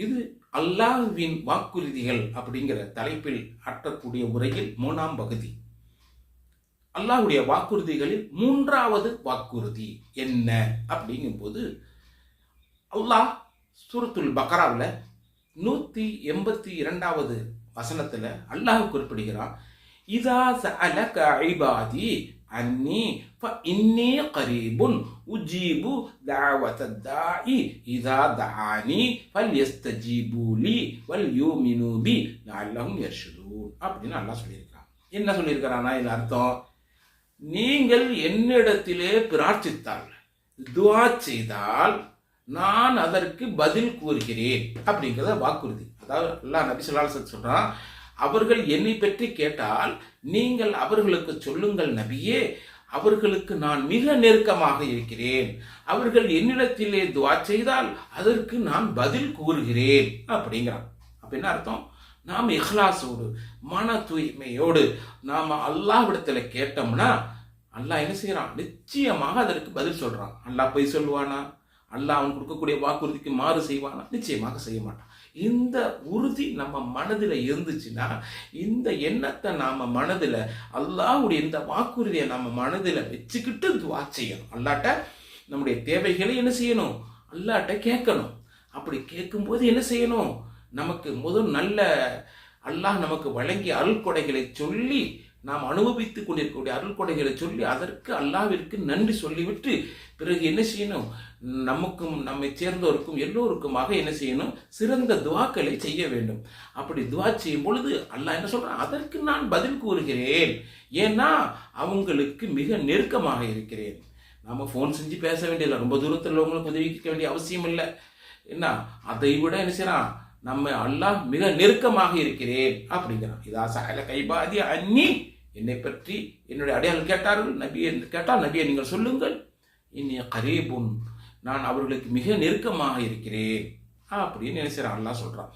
இது அல்லாஹ்வின் வாக்குறுதிகள் அப்படிங்கிற தலைப்பில் ஆற்றக்கூடிய உரையில் 3ஆம் பகுதி. அல்லாஹ்வுடைய வாக்குறுதிகளில் 3வது வாக்குறுதி என்ன அப்படிங்கும்போது, அல்லாஹ் சூரத்துல் பக்ராவில் 182வது வசனத்தில் அல்லாஹ் குறிப்பிடுகிறான், இதா சஅலக இபாதி அன்னி ஃபஇன்னி கரீபுன் உஜீபு தஅவத்தத் தாஇ இதா தஆனி ஃபல்யஸ்தஜீபு லி வல்யுமினு பி லஅல்லஹும் யர்ஷுதூன் அப்படின்னு அல்லாஹ் சொல்லியிருக்கிறான். என்ன சொல்லியிருக்கிறானா? இது அர்த்தம், நீங்கள் என்னிடத்திலே பிரார்த்தித்தால், துஆ செய்தால் நான் அதற்கு பதில் கூறுகிறேன் அப்படிங்கிறத வாக்குறுதி. அதாவது அல்லாஹ் நபி ஸல்லல்லாஹு அலைஹி வஸல்லம் சொல்றான், அவர்கள் என்னை பற்றி கேட்டால் நீங்கள் அவர்களுக்கு சொல்லுங்கள் நபியே, அவர்களுக்கு நான் மிக நெருக்கமாக இருக்கிறேன். அவர்கள் என்னிடத்திலே துஆ செய்தால் அதற்கு நான் பதில் கூறுகிறேன் அப்படிங்கிறான். அப்ப என்ன அர்த்தம்? நாம் இஹ்லாஸோடு மன தூய்மையோடு நாம் அல்லாஹ்விடத்துல கேட்டோம்னா அல்லாஹ் என்ன செய்யறான்? நிச்சயமாக அதற்கு பதில் சொல்றான். அல்லாஹ் போய் சொல்லுவானா? அல்லாஹ் அவன் கொடுக்கக்கூடிய வாக்குறுதிக்கு மாறு செய்வானா? நிச்சயமாக செய்ய மாட்டான். இந்த உறுதி நம்ம மனதில் இருந்துச்சுன்னா, இந்த எண்ணத்தை நாம மனதில், அல்லாஹ்வுடைய இந்த வாக்குறுதியை நம்ம மனதில் வச்சுக்கிட்டு துஆ செய்யணும். அல்லாஹ்ட்ட நம்முடைய தேவைகளை என்ன செய்யணும்? அல்லாஹ்ட்ட கேட்கணும். அப்படி கேட்கும்போது என்ன செய்யணும்? நமக்கு முதல் நல்ல அல்லாஹ் நமக்கு வழங்கிய அருள் கொடைகளை சொல்லி, நாம் அனுபவித்துக் கொண்டிருக்கக்கூடிய அருள் கொடைகளை சொல்லி அதற்கு அல்லாஹ்விற்கு நன்றி சொல்லிவிட்டு பிறகு என்ன செய்யணும்? நமக்கும் நம்மை சேர்ந்தோருக்கும் எல்லோருக்குமாக என்ன செய்யணும்? சிறந்த துஆக்களை செய்ய வேண்டும். அப்படி துஆ செய்யும் பொழுது அல்லாஹ் என்ன சொல்றான்? அதற்கு நான் பதில் கூறுகிறேன். ஏன்னா அவங்களுக்கு மிக நெருக்கமாக இருக்கிறேன். நம்ம ஃபோன் செஞ்சு பேச வேண்டியதில்லை, ரொம்ப தூரத்தில் உள்ளவங்களுக்கு உதவிக்க வேண்டிய அவசியம் இல்லை. என்ன அதை விட என்ன செய்யறான்? நம்ம அல்லாஹ் மிக நெருக்கமாக இருக்கிறேன் அப்படிங்கிறான். இதா சஅலக இபாதி அன்னி, என்னை பற்றி என்னுடைய அடையாளம் கேட்டார்கள் நபியை கேட்டால், நபியை நீங்கள் சொல்லுங்கள், இன்னி கரீபுன், நான் அவர்களுக்கு மிக நெருக்கமாக இருக்கிறேன் அப்படின்னு நினைச்சான் அல்லாஹ் சொல்றான்.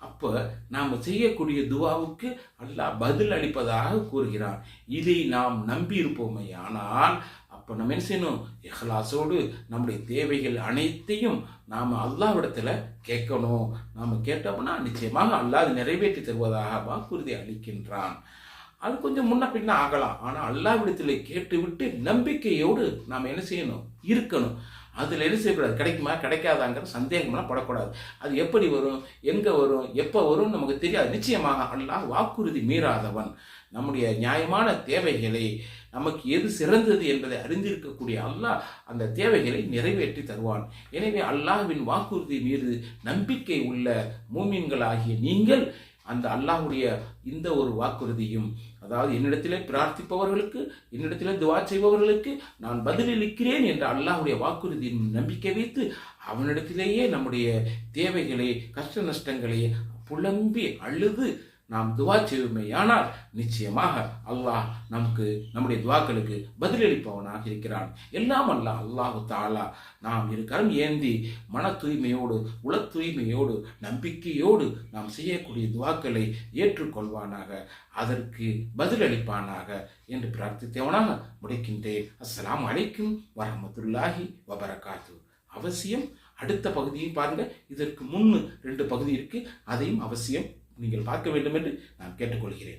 அப்போ நாம் செய்யக்கூடிய துஆவுக்கு அல்லாஹ் பதில் அளிப்பதாக கூறுகிறான். இதை நாம் நம்பி இருப்போமே ஆனால் அப்போ நம்ம என்ன செய்யணும்? இஹ்லாஸோடு நம்முடைய தேவைகள் அனைத்தையும் நாம் அல்லாஹ்விடத்தில் கேட்கணும். நாம் கேட்டோம்னா நிச்சயமாக அல்லாஹ் நிறைவேற்றி தருவதாக வாக்குறுதி அளிக்கின்றான். அது கொஞ்சம் முன்ன பின்ன ஆகலாம், ஆனால் அல்லாஹ்விடத்தில் கேட்டுவிட்டு நம்பிக்கையோடு நாம் என்ன செய்யணும்? இருக்கணும். அதில் என்ன செய்யக்கூடாது? கிடைக்குமா கிடைக்காதாங்கிற சந்தேகம்லாம் படக்கூடாது. அது எப்படி வரும், எங்கே வரும், எப்போ வரும் நமக்கு தெரியாது. நிச்சயமாக அல்லாஹ் வாக்குறுதி மீறாதவன். நம்முடைய நியாயமான தேவைகளை, நமக்கு எது சிறந்தது என்பதை அறிந்திருக்கக்கூடிய அல்லாஹ் அந்த தேவைகளை நிறைவேற்றி தருவான். எனவே அல்லாஹ்வின் வாக்குறுதி மீது நம்பிக்கை உள்ள மூமின்களாகிய நீங்கள் அந்த அல்லாஹ்வுடைய இந்த ஒரு வாக்குறுதியும், அதாவது என்னிடத்திலே பிரார்த்திப்பவர்களுக்கு, என்னிடத்திலே துஆ செய்பவர்களுக்கு நான் பதிலளிக்கிறேன் என்ற அல்லாஹ்வுடைய வாக்குறுதியின் நம்பிக்கை வைத்து அவனிடத்திலேயே நம்முடைய தேவைகளை, கஷ்ட நஷ்டங்களை புலம்பி அழுது நாம் துஆ செய்வோமேயானால் நிச்சயமாக அல்லாஹ் நமக்கு நம்முடைய துஆக்களுக்கு பதிலளிப்பவனாக இருக்கிறான். எல்லாம் அல்லாஹ் தஆலா நாம் இருக்கரம் ஏந்தி மன தூய்மையோடு, உள தூய்மையோடு, நம்பிக்கையோடு நாம் செய்யக்கூடிய துஆக்களை ஏற்றுக்கொள்வானாக, அதற்கு பதிலளிப்பானாக என்று பிரார்த்தித்தவனாக முடிக்கின்றேன். அஸ்ஸலாமு அலைக்கும் வரஹ்மத்துல்லாஹி வபரகாத்து. அவசியம் அடுத்த பகுதியை பாருங்க. இதற்கு 2 பகுதி இருக்கு, அதையும் அவசியம் நீங்கள் பார்க்க வேண்டும் என்று நான் கேட்டுக்கொள்கிறேன்.